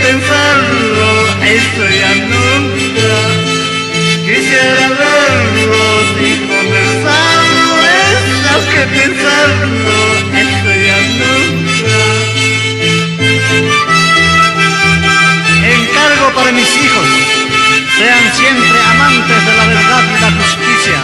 pensarlo, eso ya nunca. Quisiera verlos y conversarlo, eso que pensarlo, eso ya nunca. Encargo para mis hijos, sean siempre amantes de la verdad y la justicia.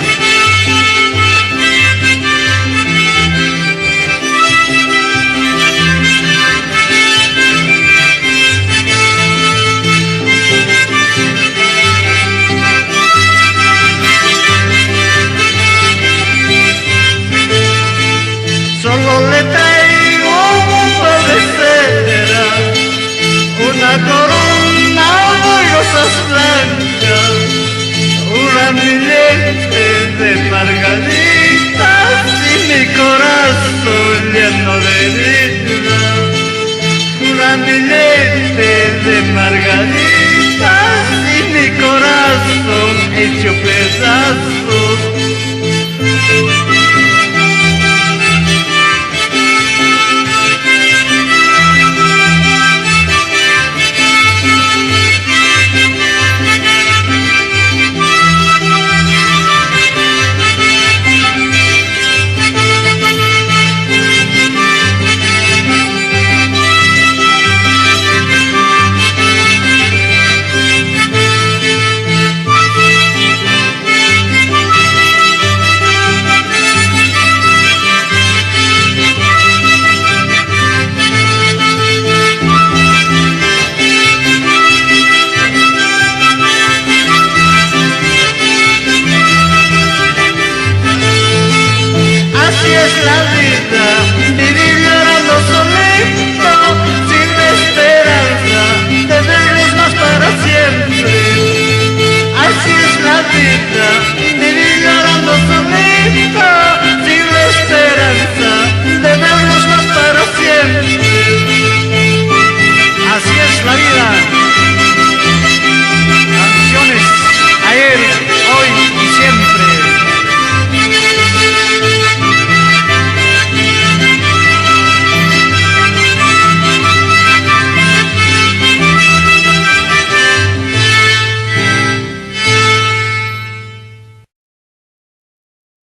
Solo le traigo un par de cera, una corona de rosas blancas, un ramillete de margaritas y mi corazón lleno de vida. Un ramillete de margaritas y mi corazón hecho pedazos. Así es la vida, vivir llorando solito, sin esperanza de verlos más para siempre. Así es la vida, vivir llorando solito, sin esperanza de verlos más para siempre. Así es la vida.